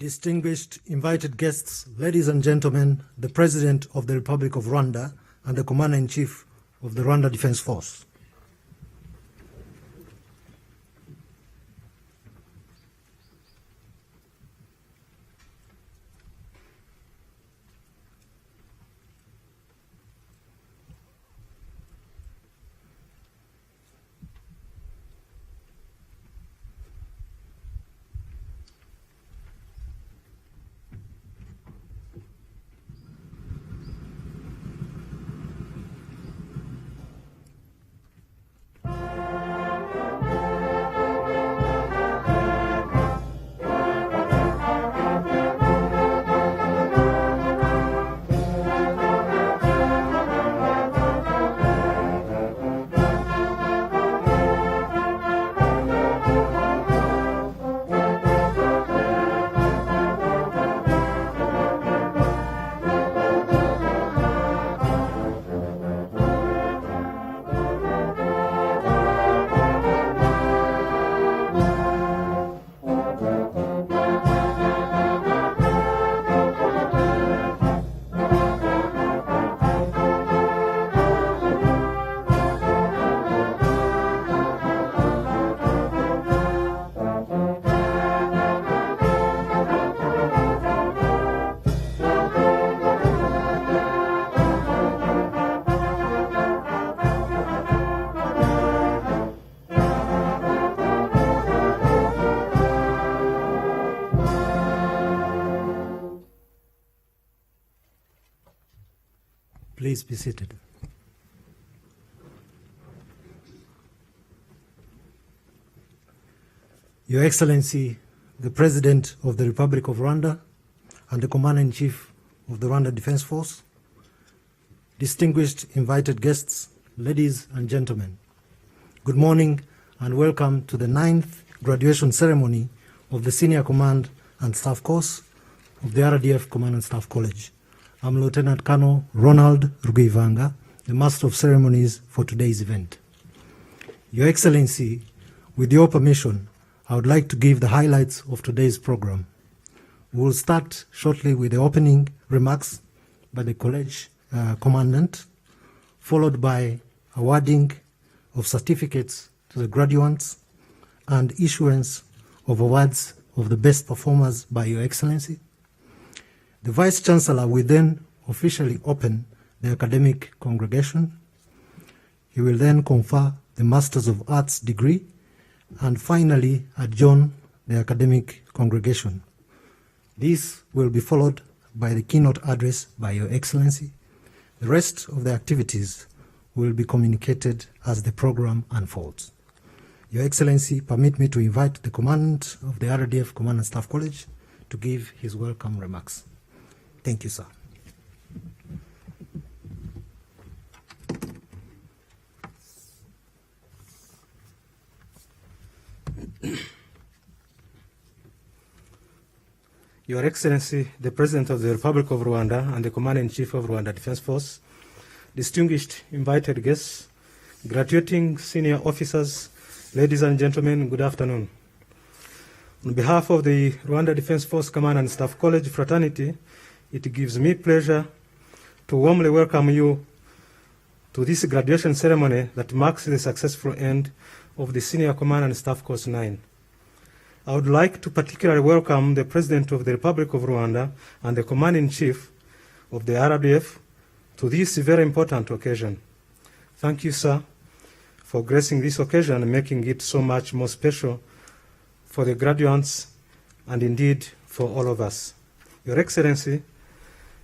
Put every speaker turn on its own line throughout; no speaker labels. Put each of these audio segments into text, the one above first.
Distinguished invited guests, ladies and gentlemen, the President of the Republic of Rwanda and the Commander-in-Chief of the Rwanda Defense Force. Please be seated. Your Excellency, the President of the Republic of Rwanda and the Commander-in-Chief of the Rwanda Defense Force, distinguished invited guests, ladies and gentlemen, good morning and welcome to the 9th graduation ceremony of the Senior Command and Staff Course of the RDF Command and Staff College. I'm Lieutenant Colonel Ronald Rugwivanga, the Master of Ceremonies for today's event. Your Excellency, with your permission, I would like to give the highlights of today's program. We will start shortly with the opening remarks by the college commandant, followed by awarding of certificates to the graduates and issuance of awards of the best performers by Your Excellency. The Vice Chancellor will then officially open the academic congregation. He will then confer the Masters of Arts degree and finally adjourn the academic congregation. This will be followed by the keynote address by Your Excellency. The rest of the activities will be communicated as the program unfolds. Your Excellency, permit me to invite the Commandant of the RDF Command and Staff College to give his welcome remarks. Thank you, sir.
Your Excellency, the President of the Republic of Rwanda and the Commander-in-Chief of Rwanda Defense Force, distinguished invited guests, graduating senior officers, ladies and gentlemen, good afternoon. On behalf of the Rwanda Defense Force Command and Staff College fraternity, it gives me pleasure to warmly welcome you to this graduation ceremony that marks the successful end of the Senior Command and Staff Course 9. I would like to particularly welcome the President of the Republic of Rwanda and the Commander-in-Chief of the RDF to this very important occasion. Thank you, sir, for gracing this occasion and making it so much more special for the graduates and indeed for all of us. Your Excellency,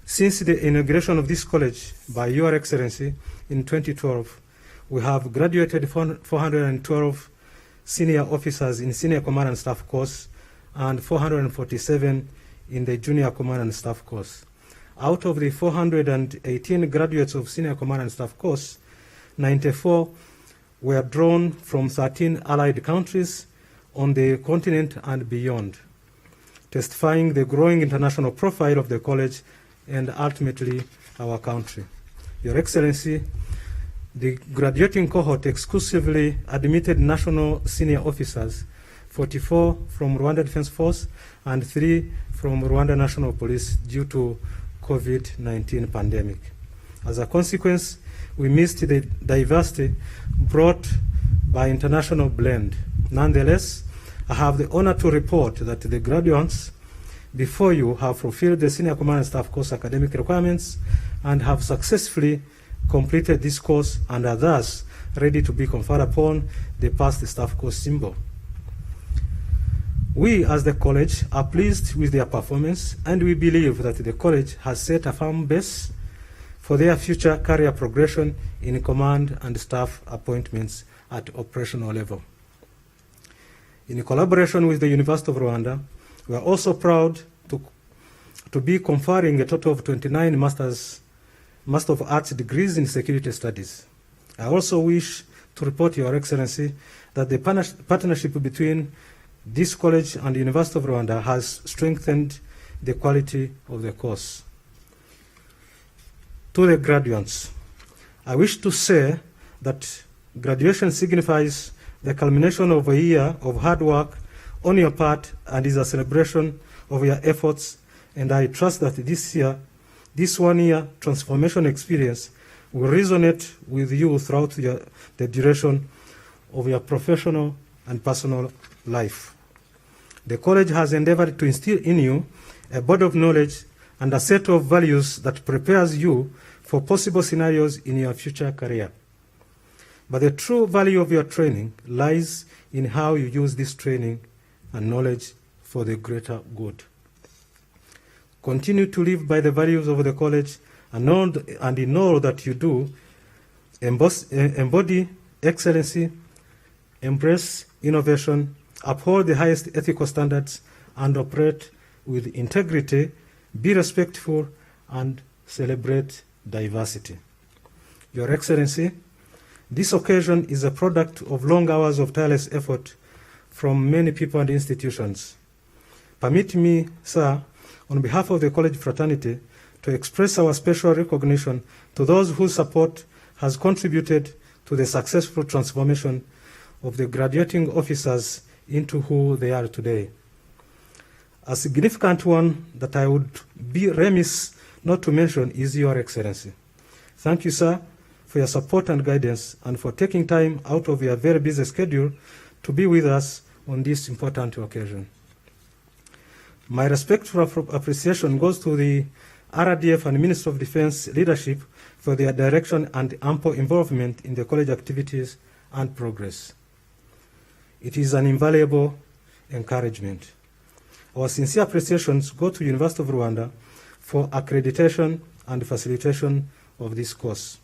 since the inauguration of this college by Your Excellency in 2012, we have graduated 412 senior officers in Senior Command and Staff Course and 447 in the Junior Command and Staff Course. Out of the 418 graduates of Senior Command and Staff Course, 94 were drawn from 13 allied countries on the continent and beyond, testifying the growing international profile of the college and ultimately our country. Your Excellency, the graduating cohort exclusively admitted national senior officers, 44 from Rwanda Defense Force and 3 from Rwanda National Police due to COVID-19 pandemic. As a consequence, we missed the diversity brought by international blend. Nonetheless, I have the honor to report that the graduates before you have fulfilled the Senior Command and Staff course academic requirements and have successfully completed this course and are thus ready to be conferred upon the Passed Staff Course symbol. We, as the college, are pleased with their performance, and we believe that the college has set a firm base for their future career progression in command and staff appointments at operational level. In collaboration with the University of Rwanda, we are also proud to be conferring a total of 29 Master of Arts degrees in security studies. I also wish to report, Your Excellency, that the partnership between this college and the University of Rwanda has strengthened the quality of the course. To the graduates, I wish to say that graduation signifies the culmination of a year of hard work on your part and is a celebration of your efforts, and I trust that this 1 year transformation experience will resonate with you throughout the duration of your professional and personal life. The college has endeavored to instill in you a body of knowledge and a set of values that prepares you for possible scenarios in your future career. But the true value of your training lies in how you use this training and knowledge for the greater good. Continue to live by the values of the college and in all that you do, embody excellency, embrace innovation, uphold the highest ethical standards, and operate with integrity, be respectful, and celebrate diversity. Your Excellency, this occasion is a product of long hours of tireless effort from many people and institutions. Permit me, sir, on behalf of the college fraternity, to express our special recognition to those whose support has contributed to the successful transformation of the graduating officers into who they are today. A significant one that I would be remiss not to mention is Your Excellency. Thank you, sir, for your support and guidance and for taking time out of your very busy schedule to be with us on this important occasion. My respectful appreciation goes to the RDF and Minister of Defense leadership for their direction and ample involvement in the college activities and progress. It is an invaluable encouragement. Our sincere appreciations go to University of Rwanda for accreditation and facilitation of this course.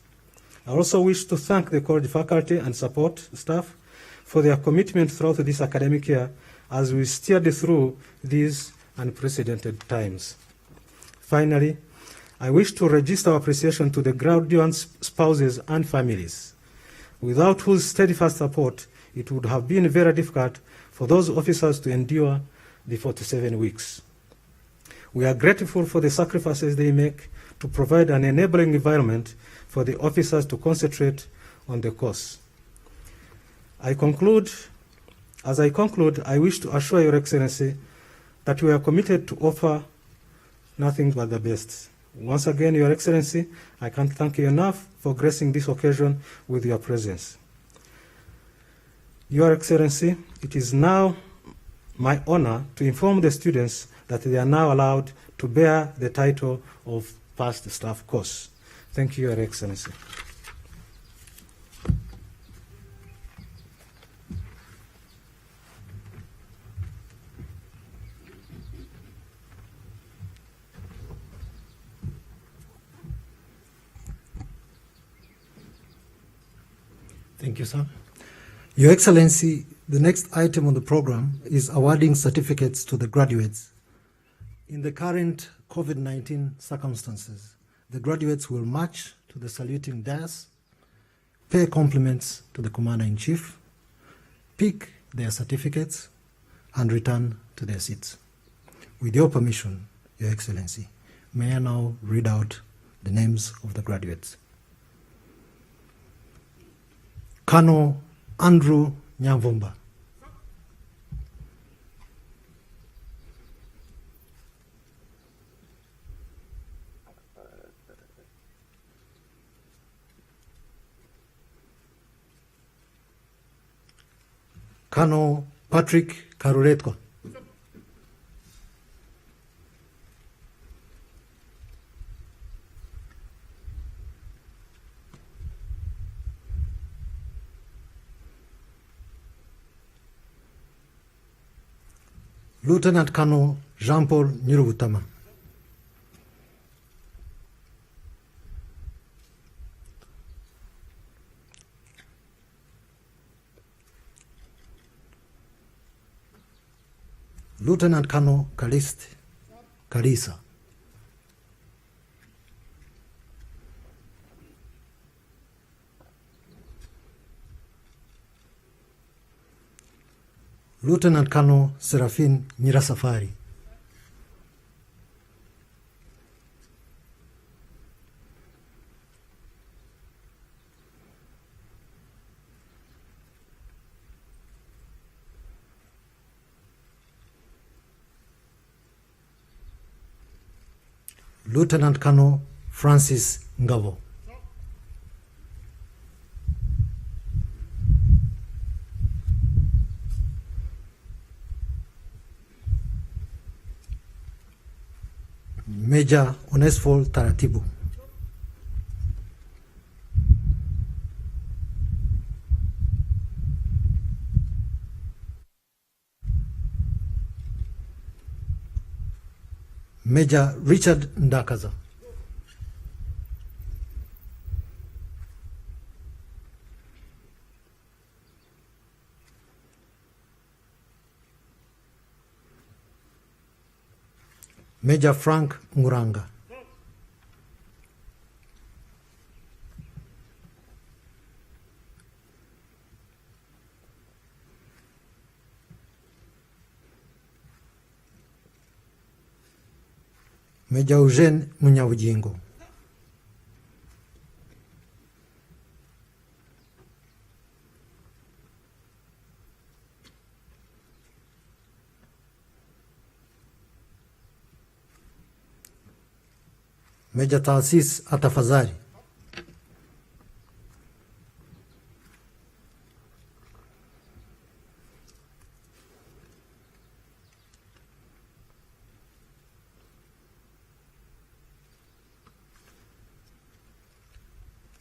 I also wish to thank the college faculty and support staff for their commitment throughout this academic year as we steered through these unprecedented times. Finally, I wish to register our appreciation to the graduates' spouses and families, without whose steadfast support it would have been very difficult for those officers to endure the 47 weeks. We are grateful for the sacrifices they make to provide an enabling environment for the officers to concentrate on the course. As I conclude, I wish to assure Your Excellency that we are committed to offer nothing but the best. Once again, Your Excellency, I can't thank you enough for gracing this occasion with your presence. Your Excellency, it is now my honor to inform the students that they are now allowed to bear the title of Passed Staff Course. Thank you, Your Excellency.
Thank you, sir. Your Excellency, the next item on the program is awarding certificates to the graduates. In the current COVID-19 circumstances, the graduates will march to the saluting dais, pay compliments to the Commander-in-Chief, pick their certificates, and return to their seats. With your permission, Your Excellency, may I now read out the names of the graduates. Colonel Andrew Nyamvumba, Colonel Patrick Karuretko. Lieutenant Colonel Jean-Paul Nyirubutama. Lieutenant Colonel Kalist Kalisa. Lieutenant Colonel Serafin Nyirasafari. Lieutenant Colonel Francis Ngavo. Major Onesphore Taratibu. Major Richard Ndakaza. Major Frank Muranga. Major Eugene Munyabugingo. Major Taasisi Atafadhali.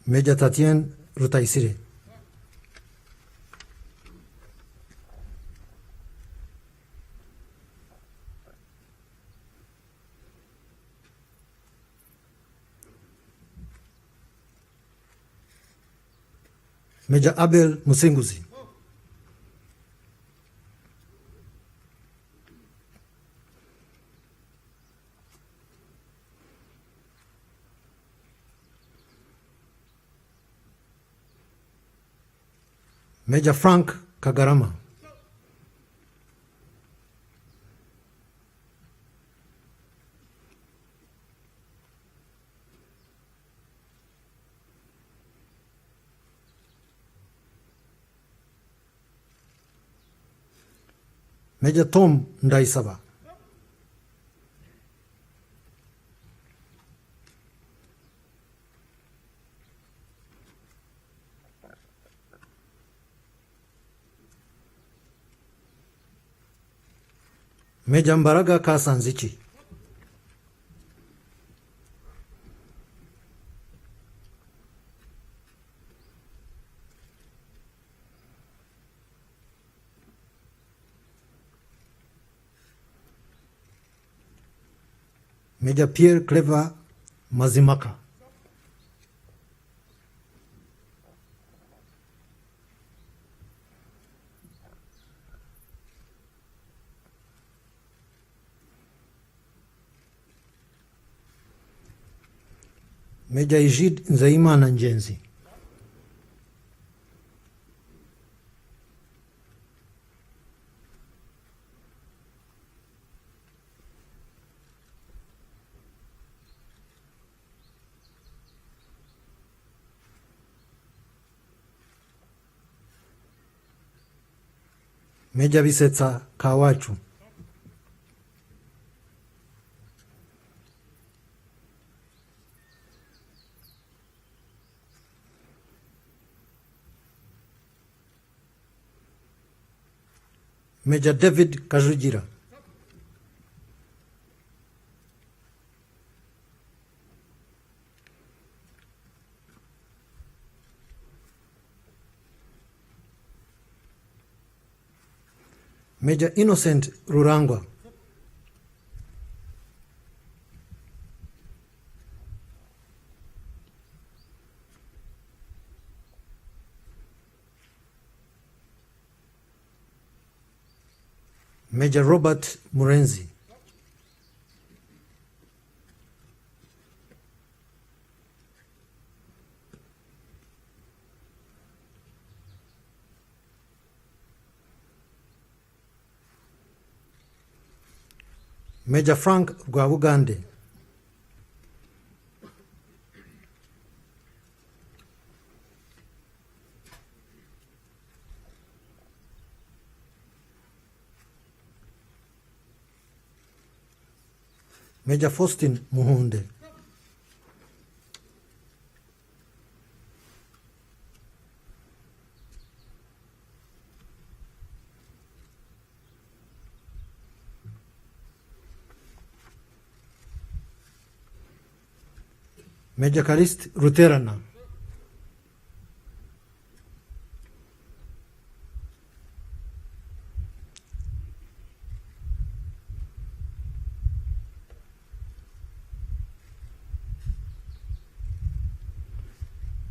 Major Tatien Rutaisire. Major Abel Musinguzi. Major Frank Kagarama. Major Tom Ndaisaba. Major Mbaraga Kasanzichi. Major Pierre Clever Mazimaka. Major Ijid Nzaimana Njenzi. Major Bisetsa Kawachu. Major David Kajujira. Major Innocent Rurangwa. Major Robert Murenzi. Major Frank Rwabugande. Major Faustin Muhunde. Major Kalist Ruterana.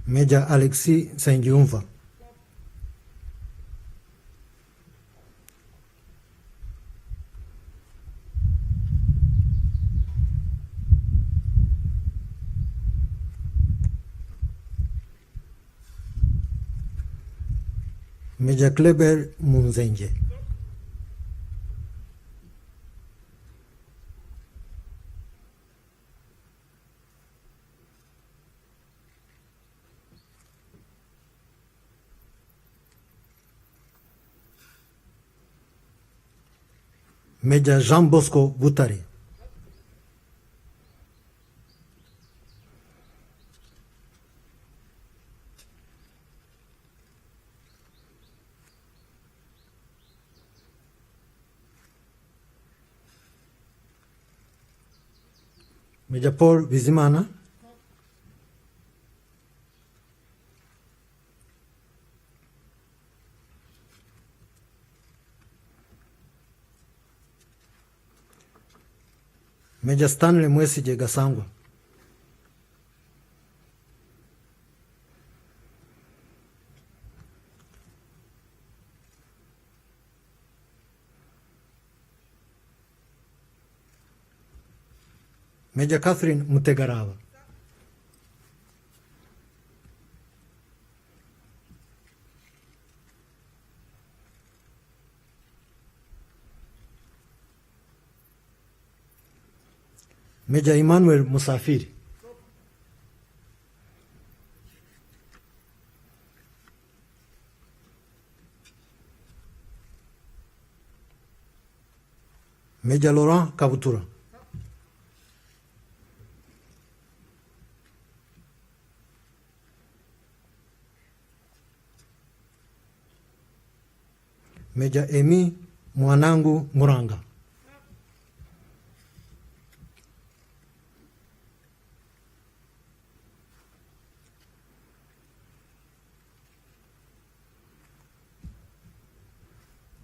Major Alexis Sengiumva. Major Kleber Musanze. Major Jean Bosco Butare. Major Paul Bizimana. Major Stanley Mwesije Gasangwa. Major Catherine Mutegarava. Major Emmanuel Musafiri. Major Laurent Kabutura. Major Emi Mwanangu Muranga.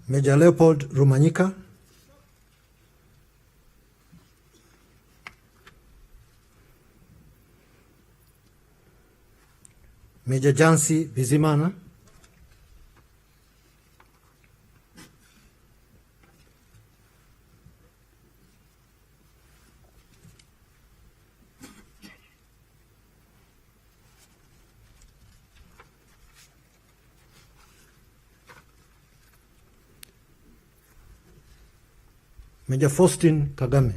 Major Leopold Rumanyika. Major Jansi Bizimana. Major Faustin Kagame.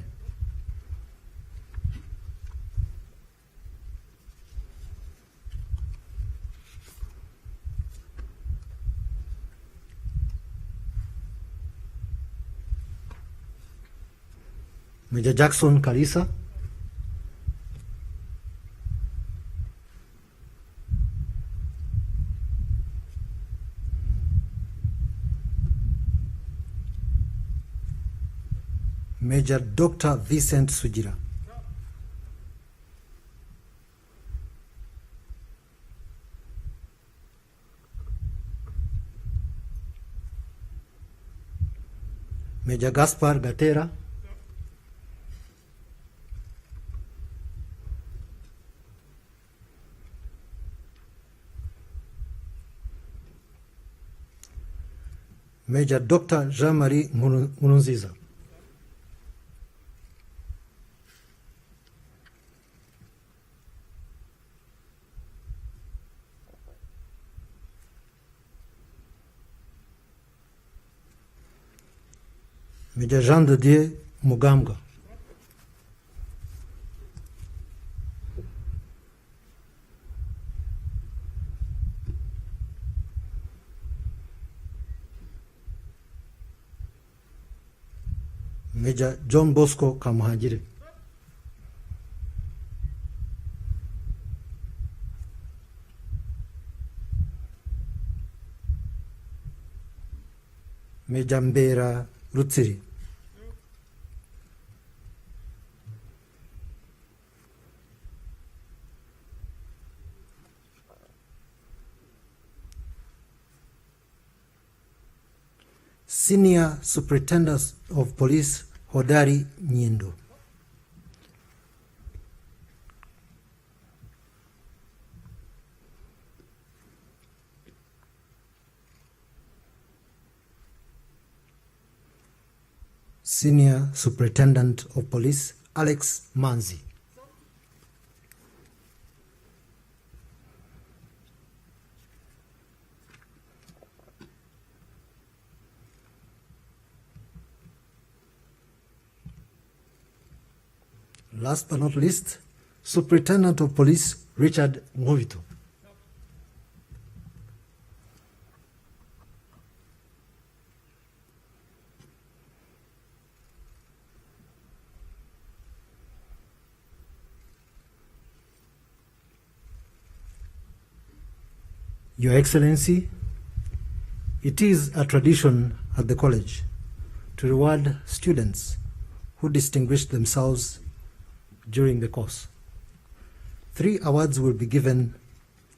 Major Jackson Kalisa. Major Dr. Vincent Sugira. Major Gaspar Gatera. Major Dr. Jean-Marie Nkurunziza. Major Jean de Dieu Mugambwa. Major John Bosco Kamuhagire. Major Mbera Rutsiri. Senior Superintendent of Police Hodari Nyendo. Senior Superintendent of Police Alex Manzi. Last but not least, Superintendent of Police Richard Ngovito. Your Excellency, it is a tradition at the college to reward students who distinguished themselves during the course. 3 awards will be given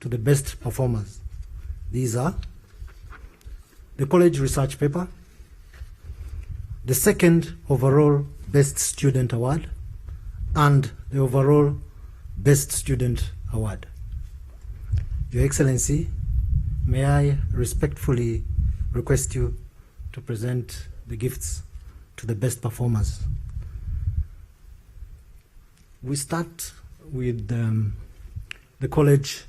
to the best performers. These are the college research paper, the second overall best student award, and the overall best student award. Your Excellency, may I respectfully request you to present the gifts to the best performers. We start with the college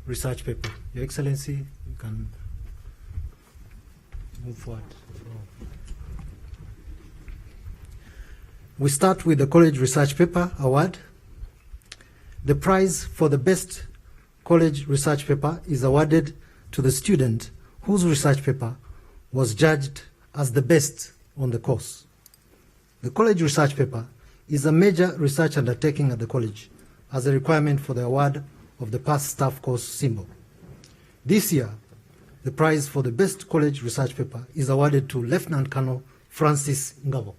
research paper. Your Excellency, you can move forward. We start with the college research paper award. The prize for the best college research paper is awarded to the student whose research paper was judged as the best on the course. The college research paper is a major research undertaking at the college as a requirement for the award of the past staff course symbol. This year, the prize for the best college research paper is awarded to Lieutenant Colonel Francis Ngabo.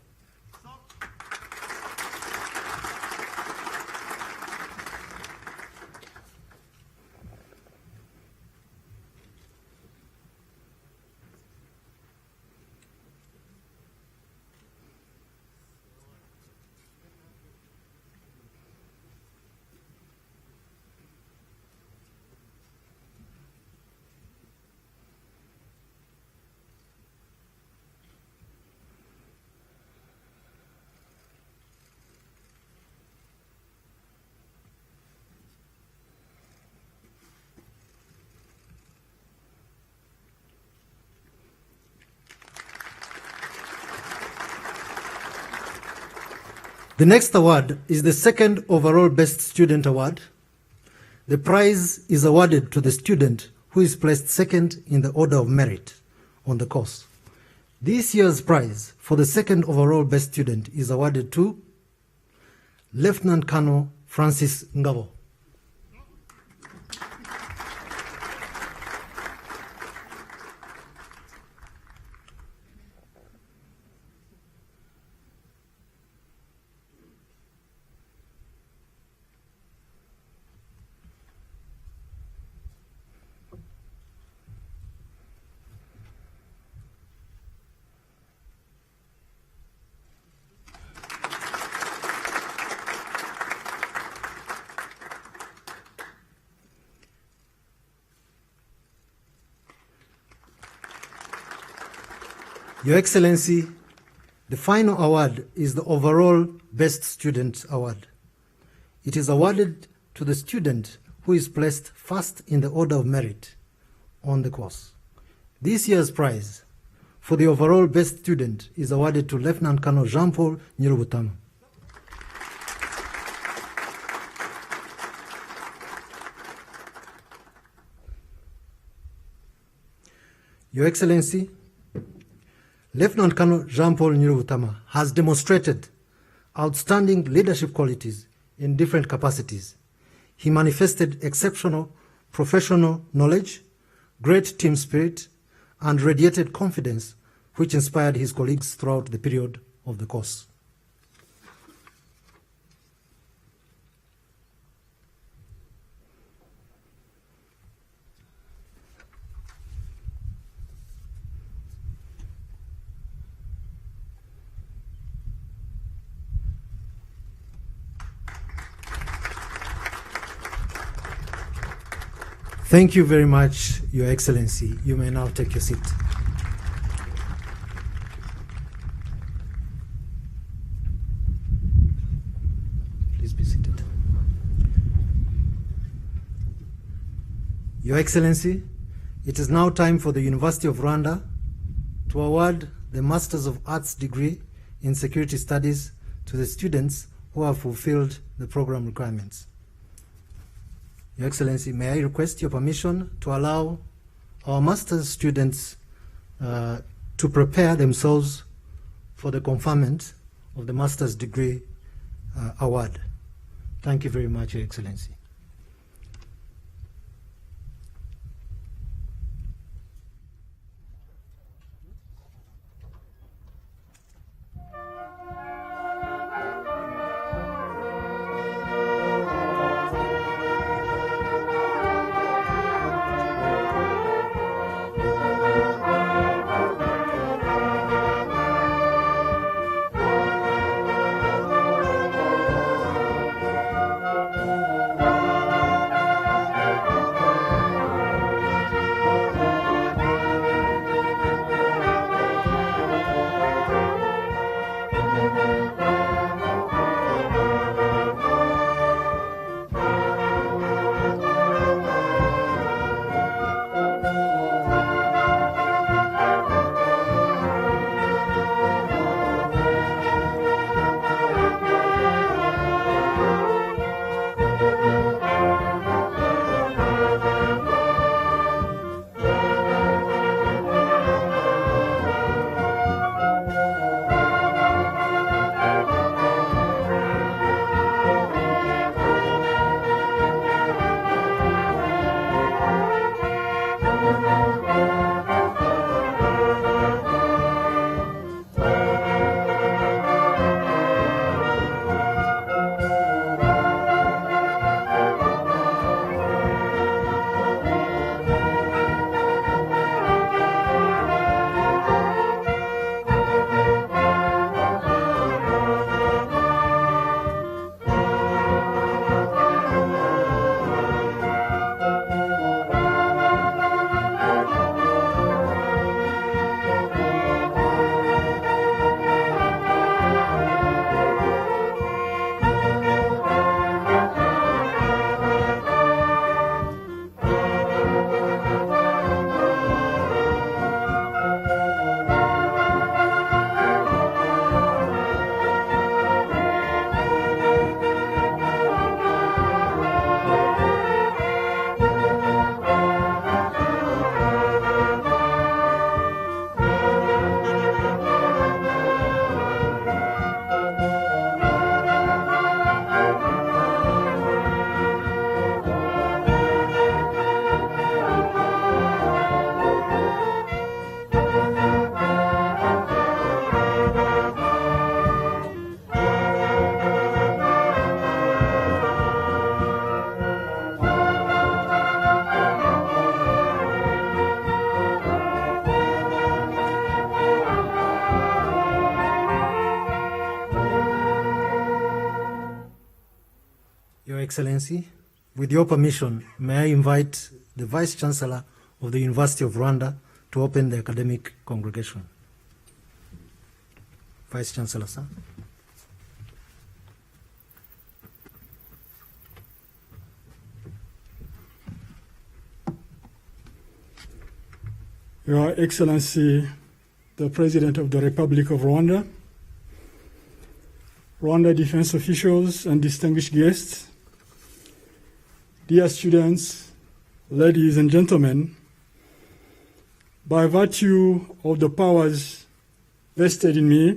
The next award is the second overall Best Student Award. The prize is awarded to the student who is placed second in the order of merit on the course. This year's prize for the second overall Best Student is awarded to Lieutenant Colonel Francis Ngabo. Your Excellency, the final award is the overall Best Student Award. It is awarded to the student who is placed first in the order of merit on the course. This year's prize for the overall Best Student is awarded to Lieutenant Colonel Jean-Paul Nyirubutama. Your Excellency, Lieutenant Colonel Jean-Paul Nyirubutama has demonstrated outstanding leadership qualities in different capacities. He manifested exceptional professional knowledge, great team spirit, and radiated confidence, which inspired his colleagues throughout the period of the course. Thank you very much, Your Excellency. You may now take your seat. Please be seated. Your Excellency, it is now time for the University of Rwanda to award the Masters of Arts degree in Security Studies to the students who have fulfilled the program requirements. Your Excellency, may I request your permission to allow our master's students to prepare themselves for the conferment of the master's degree award. Thank you very much, Your Excellency. Your Excellency, with your permission, may I invite the Vice Chancellor of the University of Rwanda to open the academic congregation. Vice Chancellor, sir.
Your Excellency, the President of the Republic of Rwanda, Rwanda defense officials and distinguished guests, dear students, ladies and gentlemen, by virtue of the powers vested in me,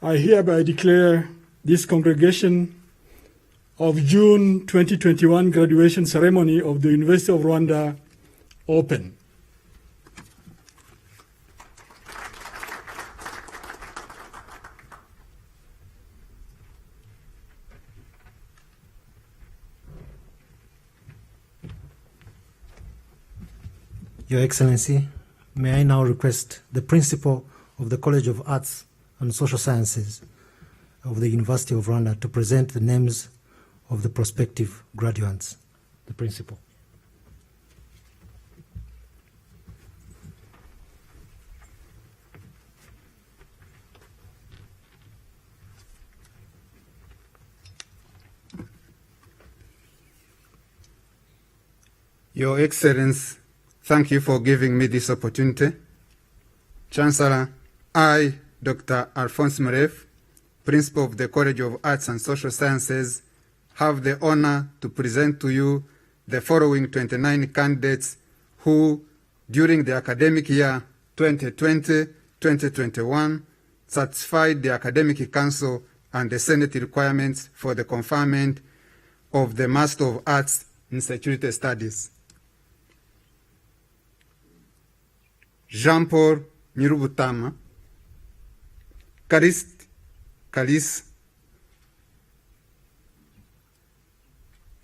I hereby declare this congregation of June 2021 graduation ceremony of the University of Rwanda open.
Your Excellency, may I now request the Principal of the College of Arts and Social Sciences of the University of Rwanda to present the names of the prospective graduates. The Principal.
Your Excellency, thank you for giving me this opportunity. Chancellor, I, Dr. Alphonse Mref, Principal of the College of Arts and Social Sciences, have the honor to present to you the following 29 candidates who, during the academic year 2020-2021, satisfied the Academic Council and the Senate requirements for the conferment of the Master of Arts in Security Studies. Jean-Paul Nyirubutama, Kalis,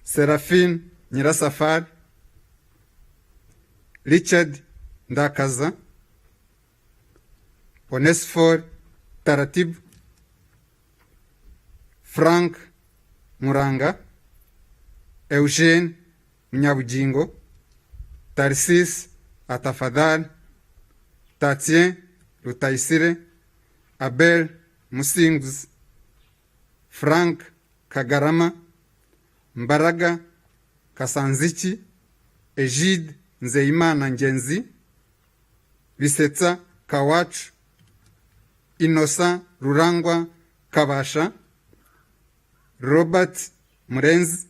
Seraphine Nyirasafar, Richard Ndakaza, Onesphore Taratib, Frank Muranga, Eugene Munyabugingo, Tarsis Atafadal, Tatien Rutayisire, Abel Musingz, Frank Kagarama, Mbaraga Kasanzichi, Egide Nzeyimana Ngenzi, Bisetsa Kawachu, Innocent Rurangwa Kabasha, Robert Murenzi,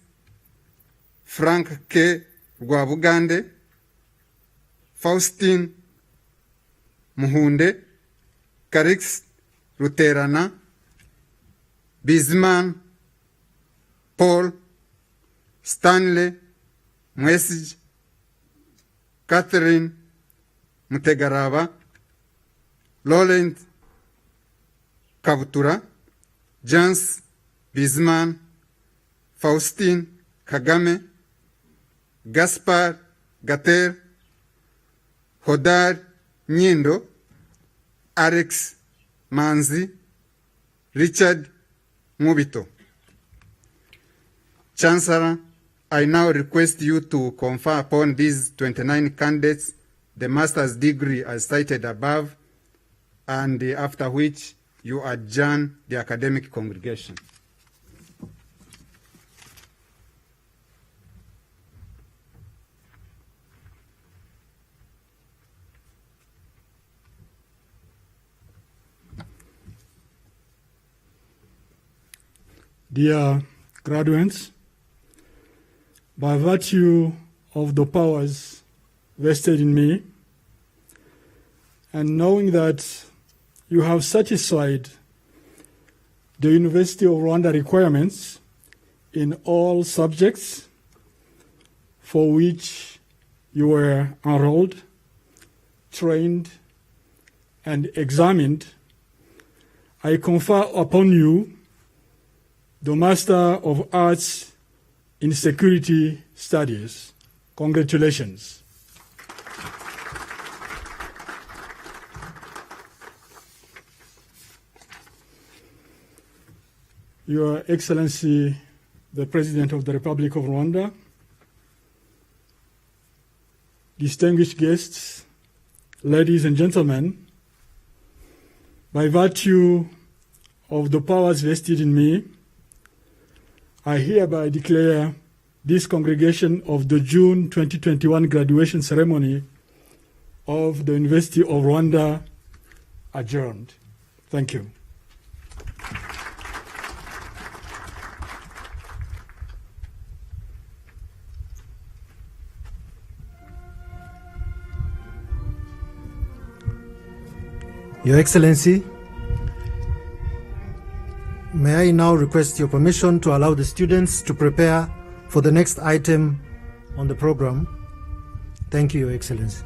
Frank K. Rwabugande, Faustin Muhunde, Karix Ruterana, Bizman Paul, Stanley Mwesij, Catherine Mutegaraba, Laurent Kabutura, Jans Bizman, Faustin Kagame, Gaspar Gater, Hodar Nyindo, Alex Manzi, Richard Mubito. Chancellor, I now request you to confer upon these 29 candidates the master's degree as cited above, and after which you adjourn the academic congregation.
Dear graduates, by virtue of the powers vested in me, and knowing that you have satisfied the University of Rwanda requirements in all subjects for which you were enrolled, trained, and examined, I confer upon you the Master of Arts in Security Studies. Congratulations. Your Excellency, the President of the Republic of Rwanda, distinguished guests, ladies and gentlemen, By virtue of the powers vested in me, I hereby declare this congregation of the June 2021 graduation ceremony of the University of Rwanda adjourned. Thank you.
Your Excellency, may I now request your permission to allow the students to prepare for the next item on the program. Thank you, Your Excellency.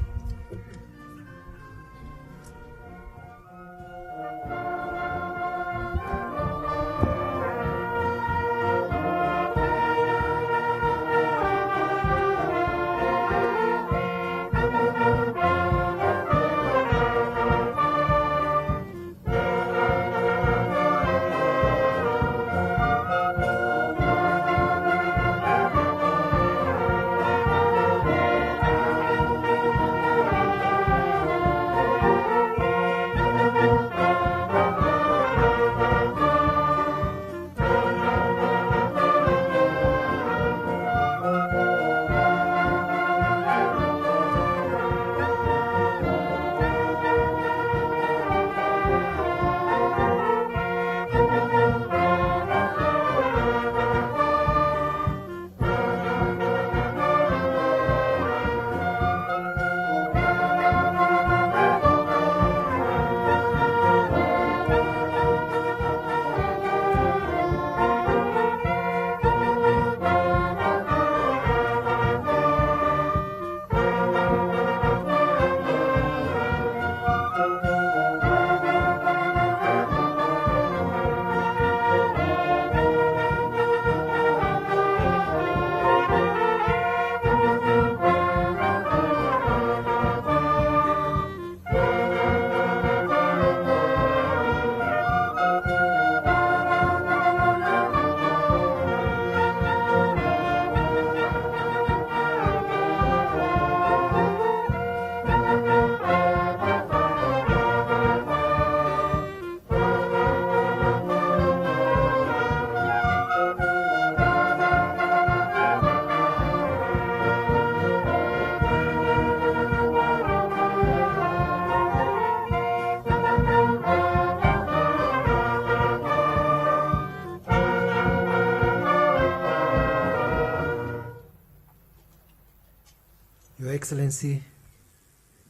Your Excellency,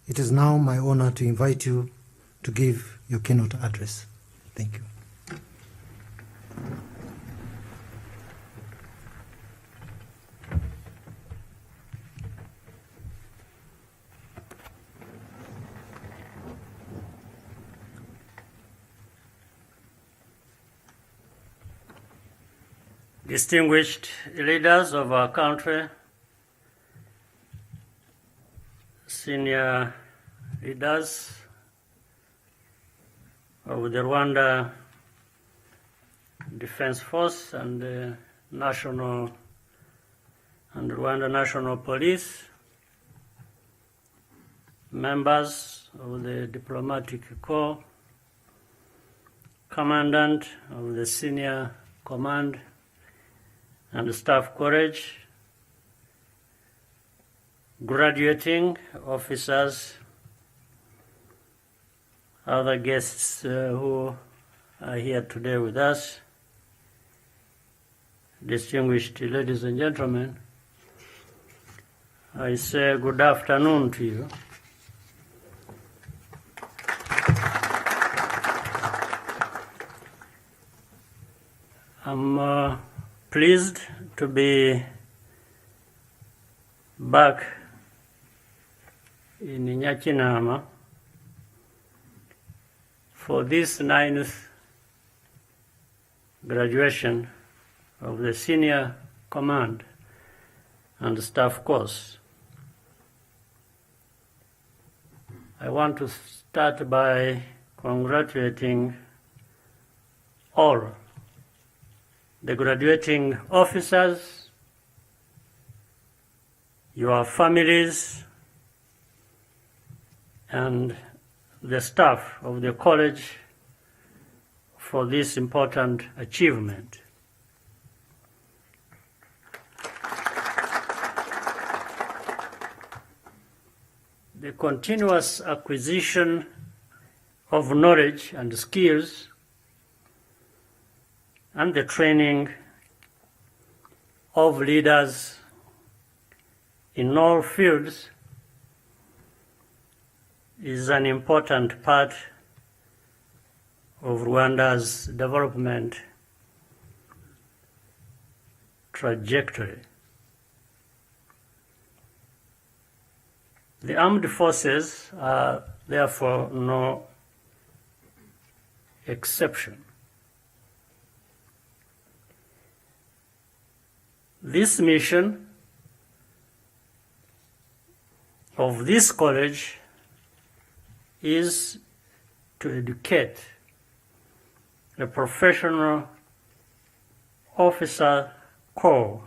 it is now my honor to invite you to give your keynote address. Thank you.
Distinguished leaders of our country, senior leaders of the Rwanda Defense Force and the Rwanda National Police, members of the Diplomatic Corps, Commandant of the Senior Command and Staff College, graduating officers, other guests who are here today with us, distinguished ladies and gentlemen, I say good afternoon to you. I'm pleased to be back in Nyakinama for this 9th graduation of the Senior Command and Staff course. I want to start by congratulating all the graduating officers, your families, and the staff of the college for this important achievement. The continuous acquisition of knowledge and skills and the training of leaders in all fields is an important part of Rwanda's development trajectory. The armed forces are therefore no exception. This mission of this college is to educate a professional officer corps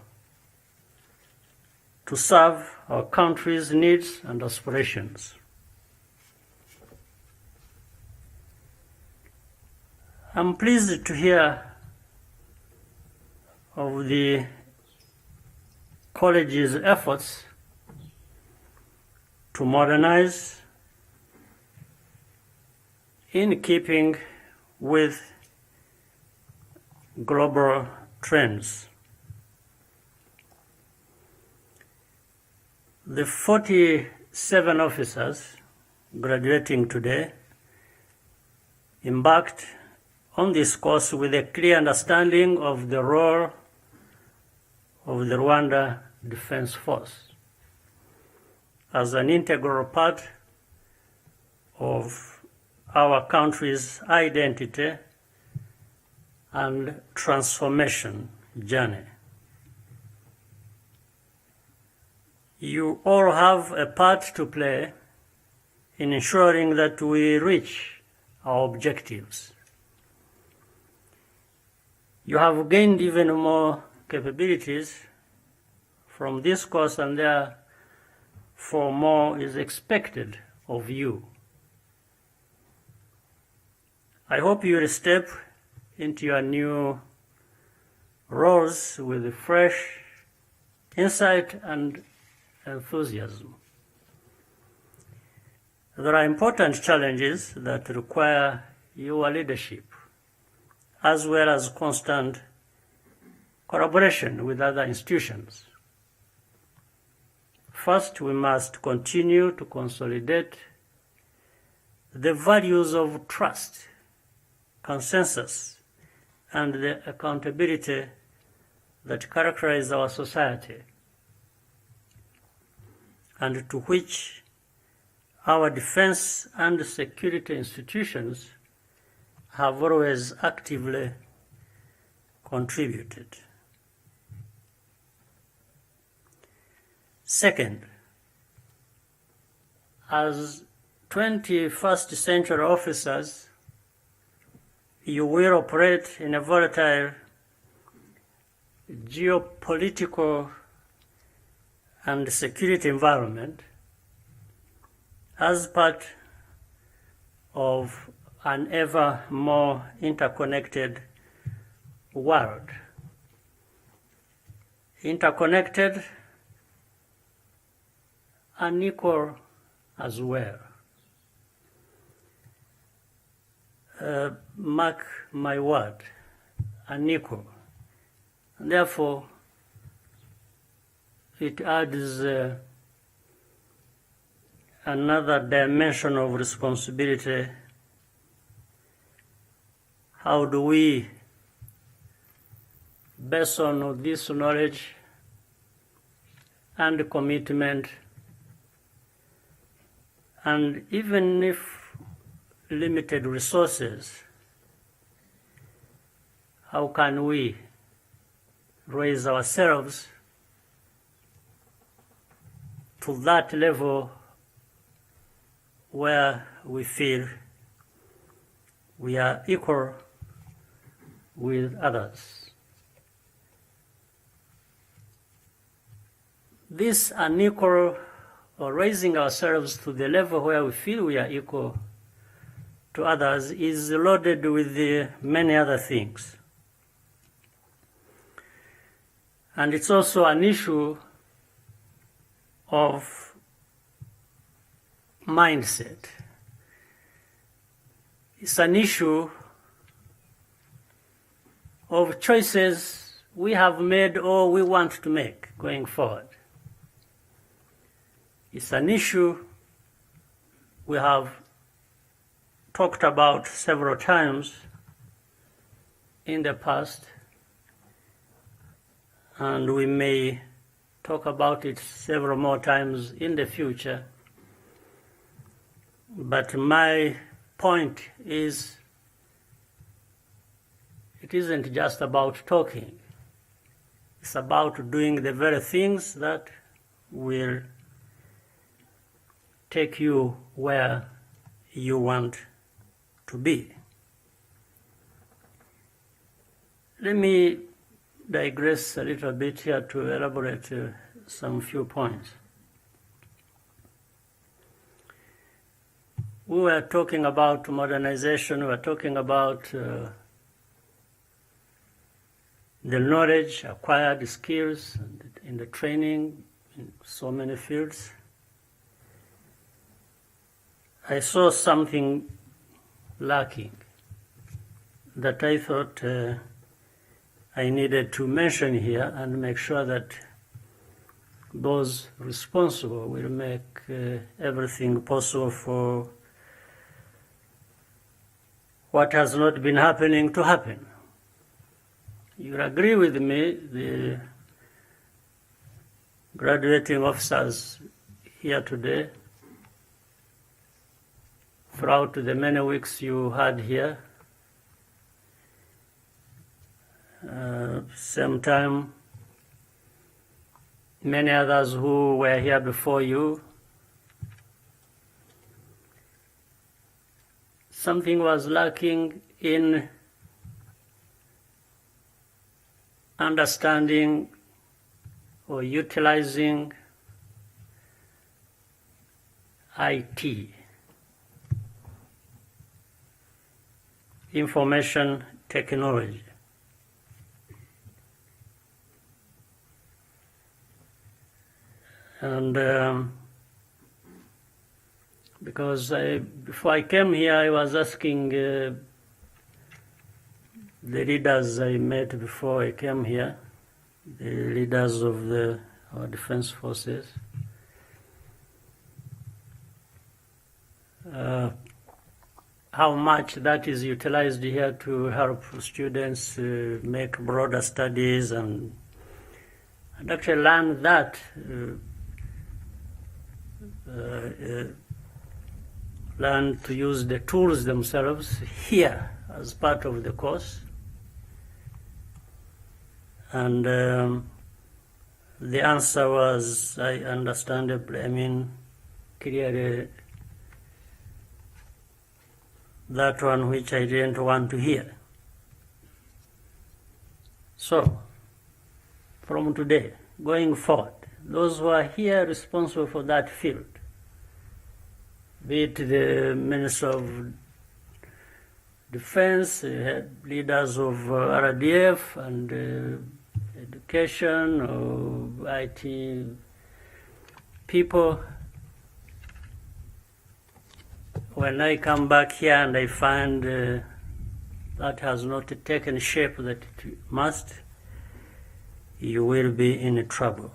to serve our country's needs and aspirations. I'm pleased to hear of the college's efforts to modernize in keeping with global trends. The 47 officers graduating today embarked on this course with a clear understanding of the role of the Rwanda Defense Force as an integral part of our country's identity and transformation journey. You all have a part to play in ensuring that we reach our objectives. You have gained even more capabilities from this course, and therefore more is expected of you. I hope you will step into your new roles with fresh insight and enthusiasm. There are important challenges that require your leadership, as well as constant collaboration with other institutions. First, we must continue to consolidate the values of trust, consensus, and the accountability that characterize our society, and to which our defense and security institutions have always actively contributed. Second, as 21st century officers, you will operate in a volatile geopolitical and security environment as part of an ever more interconnected world. Interconnected, unequal as well. Mark my word, unequal. And therefore, it adds another dimension of responsibility. How do we, based on this knowledge and commitment, and even if limited resources, how can we raise ourselves to that level where we feel we are equal with others? This unequal, or raising ourselves to the level where we feel we are equal to others is loaded with many other things. And it's also an issue of mindset. It's an issue of choices we have made or we want to make going forward. It's an issue we have talked about several times in the past, and we may talk about it several more times in the future. But my point is, it isn't just about talking. It's about doing the very things that will take you where you want to be. Let me digress a little bit here to elaborate some few points. We were talking about modernization, we were talking about the knowledge, acquired skills, in the training, in so many fields. I saw something lacking that I thought I needed to mention here and make sure that those responsible will make everything possible for what has not been happening to happen. You agree with me, the graduating officers here today, throughout the many weeks you had here, same time, many others who were here before you, something was lacking in understanding or utilizing IT, information technology. And because before I came here, I was asking the leaders I met before I came here, the leaders of our defense forces, how much that is utilized here to help students make broader studies and actually learn that. Learn to use the tools themselves here as part of the course. And the answer was, I understand, clearly that one which I didn't want to hear. So, from today, going forward, those who are here responsible for that field, be it the Minister of Defense, leaders of RDF and education or IT people, when I come back here and I find that has not taken shape that it must, you will be in trouble.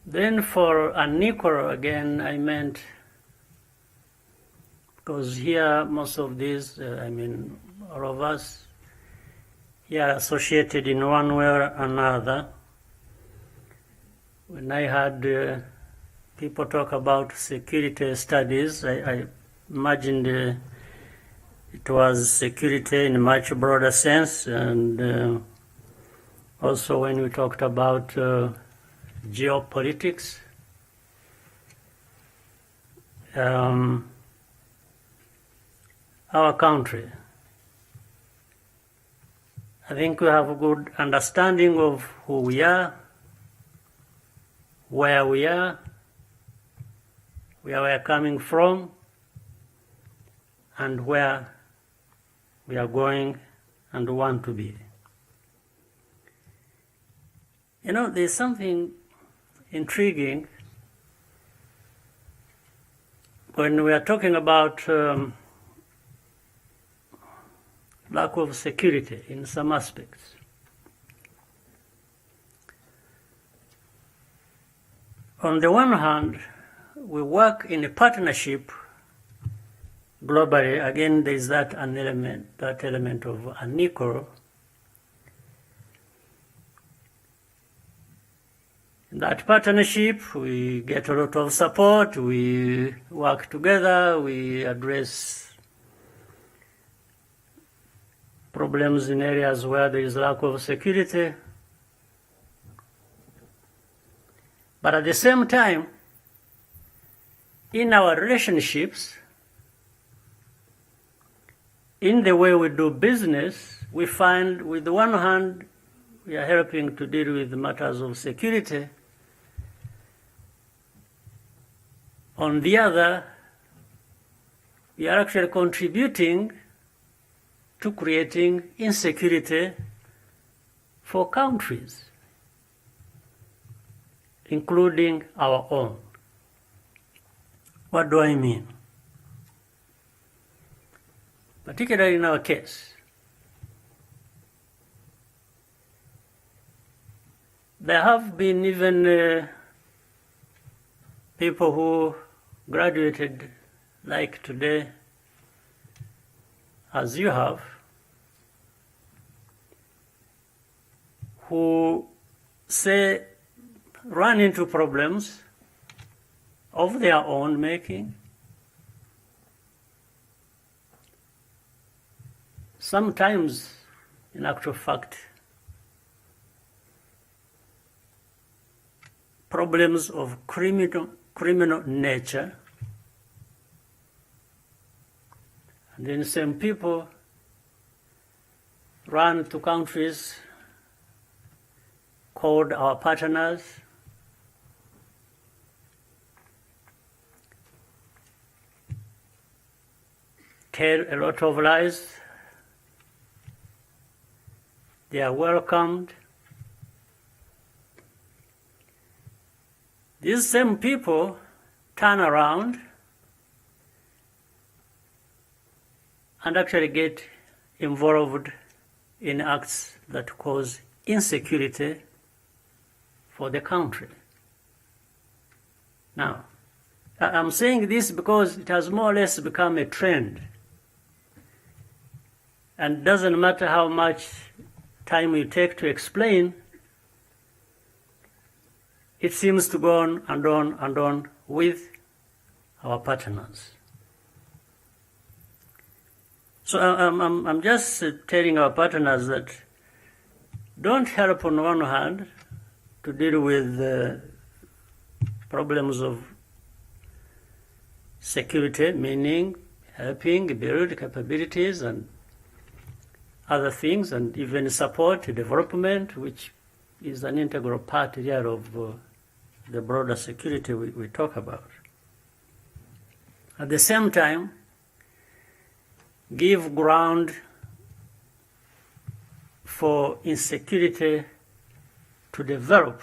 Then for unequal, again, I meant, because here most of these, all of us, here are associated in one way or another. When I had people talk about security studies, I imagined it was security in a much broader sense, and also when we talked about geopolitics, our country I think we have a good understanding of who we are, where we are coming from, and where we are going and want to be. You know, there's something intriguing when we are talking about lack of security in some aspects. On the one hand, we work in a partnership globally. Again, there is that element of unequal. In that partnership, we get a lot of support, we work together, we address problems in areas where there is lack of security. But at the same time, in our relationships, in the way we do business, we find with the one hand, we are helping to deal with matters of security. On the other, we are actually contributing to creating insecurity for countries, including our own. What do I mean? Particularly in our case, there have been even people who graduated like today, as you have, who say run into problems of their own making. Sometimes, in actual fact, problems of criminal nature. And then same people run to countries called our partners, tell a lot of lies. They are welcomed. These same people turn around and actually get involved in acts that cause insecurity for the country. Now, I'm saying this because it has more or less become a trend. And it doesn't matter how much time you take to explain, it seems to go on and on and on with our partners. So I'm just telling our partners that don't help on one hand to deal with problems of security, meaning helping build capabilities and other things, and even support development, which is an integral part here of the broader security we talk about. At the same time, give ground for insecurity to develop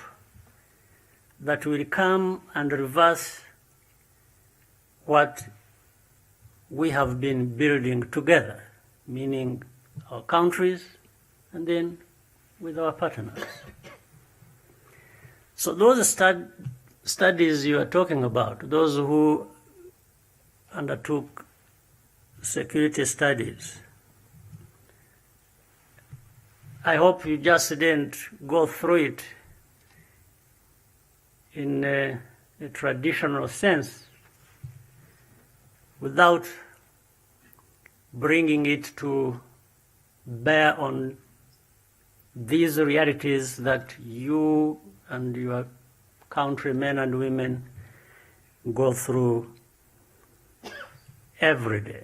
that will come and reverse what we have been building together, meaning our countries and then with our partners. So those studies you are talking about, those who undertook security studies, I hope you just didn't go through it in a traditional sense without bringing it to bear on these realities that you and your countrymen and women go through every day.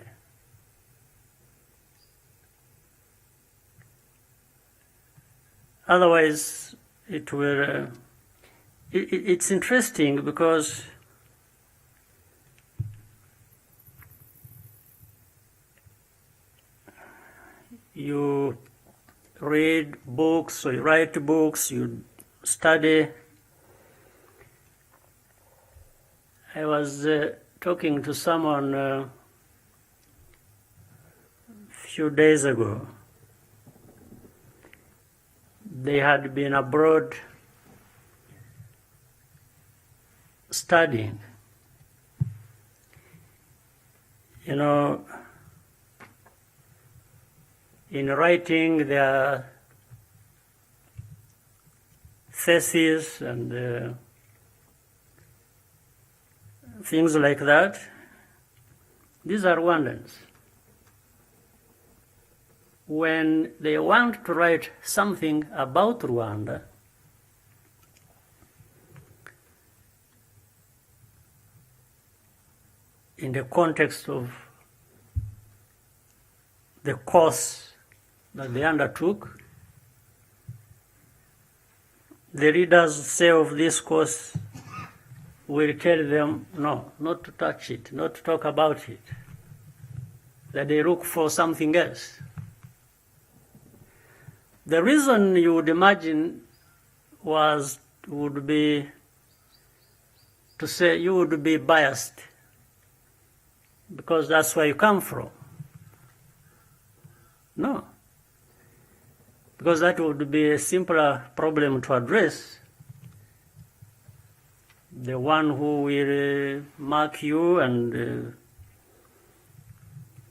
Otherwise, it will. It's interesting because you read books, or you write books, you study. I was talking to someone a few days ago. They had been abroad studying. You know, in writing their theses and things like that, these are Rwandans. When they want to write something about Rwanda, in the context of the course that they undertook, the readers say of this course will tell them, no, not to touch it, not to talk about it, that they look for something else. The reason you would imagine would be to say you would be biased, because that's where you come from. No. Because that would be a simpler problem to address. The one who will mark you and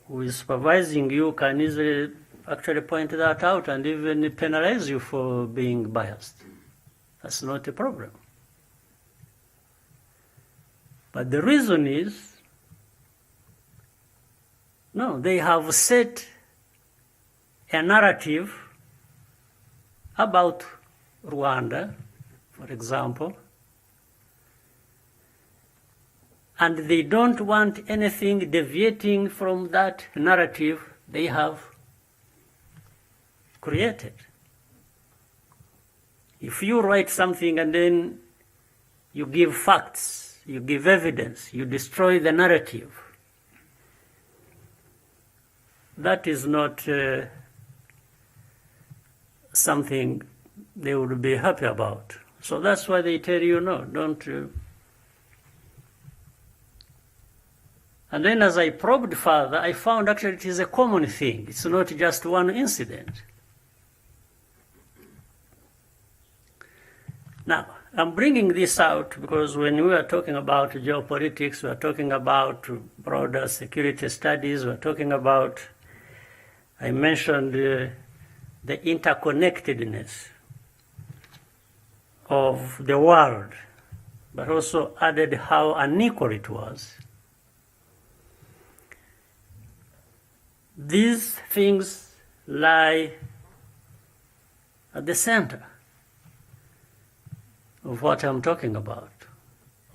who is supervising you can easily actually point that out and even penalize you for being biased. That's not a problem. But the reason is, no, they have set a narrative about Rwanda, for example, and they don't want anything deviating from that narrative they have created. If you write something and then you give facts, you give evidence, you destroy the narrative, that is not something they would be happy about. So that's why they tell you, no, don't. And then as I probed further, I found actually it is a common thing. It's not just one incident. Now, I'm bringing this out because when we are talking about geopolitics, we are talking about broader security studies, we are talking about, I mentioned the interconnectedness of the world, but also added how unequal it was. These things lie at the center of what I'm talking about.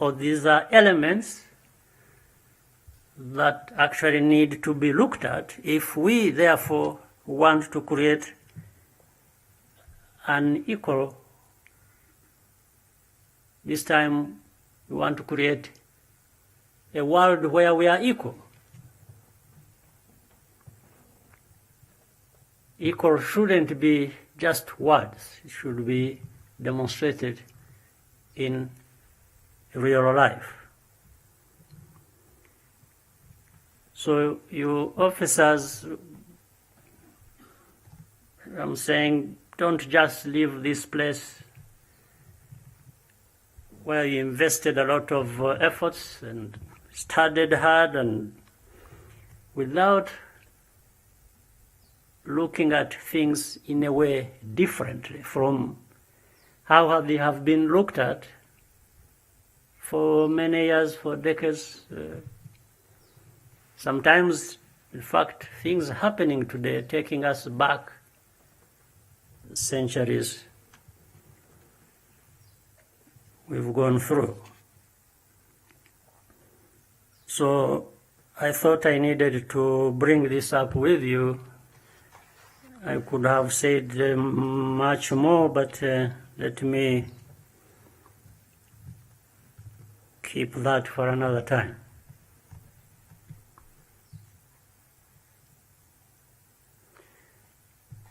Or these are elements that actually need to be looked at if we therefore want to create an equal, this time we want to create a world where we are equal. Equal shouldn't be just words, it should be demonstrated in real life. So you officers, I'm saying, don't just leave this place where you invested a lot of efforts and studied hard and without looking at things in a way differently from how they have been looked at for many years, for decades. Sometimes, in fact, things happening today taking us back centuries we've gone through. So I thought I needed to bring this up with you I could have said much more, but let me keep that for another time.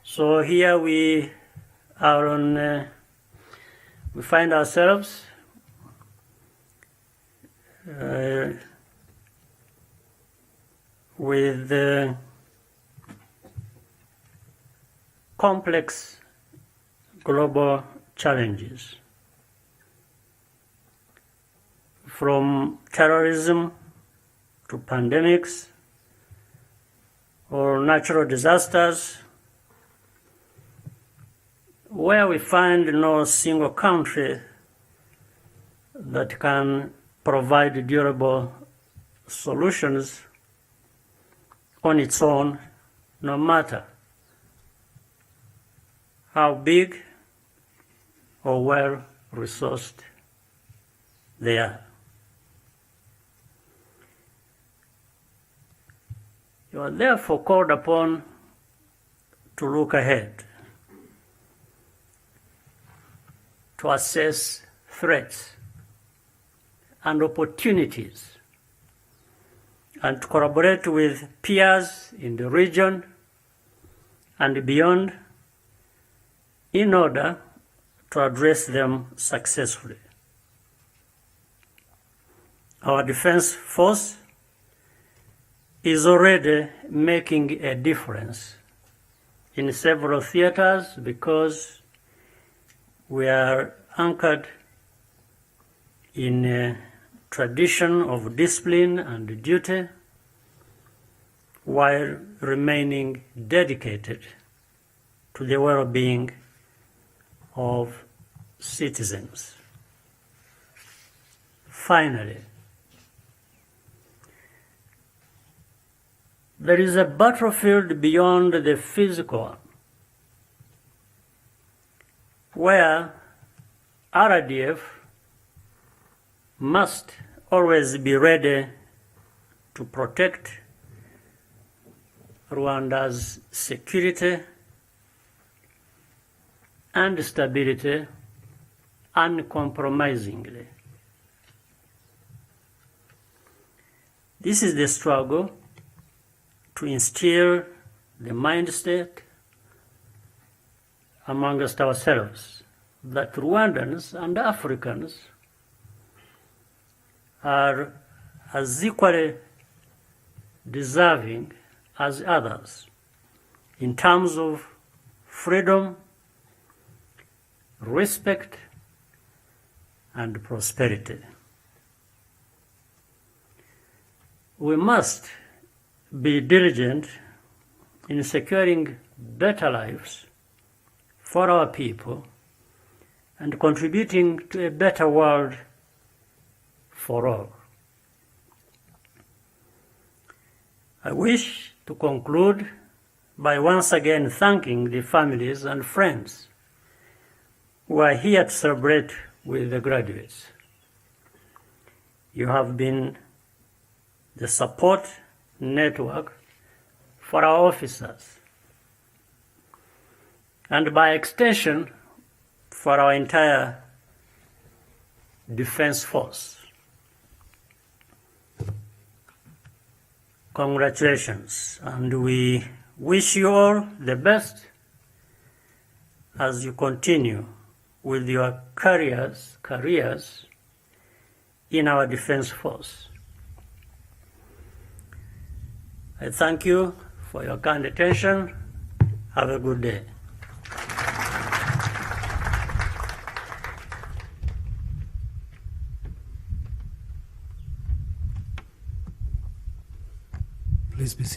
So here we are on, we find ourselves with complex global challenges, from terrorism to pandemics or natural disasters, where we find no single country that can provide durable solutions on its own, no matter how big or well resourced they are. You are therefore called upon to look ahead, to assess threats and opportunities, and to collaborate with peers in the region and beyond in order to address them successfully. Our defense force is already making a difference in several theaters because we are anchored in a tradition of discipline and duty while remaining dedicated to the well-being of citizens. Finally, there is a battlefield beyond the physical where RDF must always be ready to protect Rwanda's security and stability uncompromisingly. This is the struggle to instill the mindset amongst ourselves that Rwandans and Africans are as equally deserving as others in terms of freedom, respect, and prosperity. We must be diligent in securing better lives for our people and contributing to a better world for all. I wish to conclude by once again thanking the families and friends who are here to celebrate with the graduates. You have been the support network for our officers, and by extension for our entire defense force. Congratulations, and we wish you all the best as you continue with your careers in our defense force. I thank you for your kind attention. Have a good day.
Please be seated.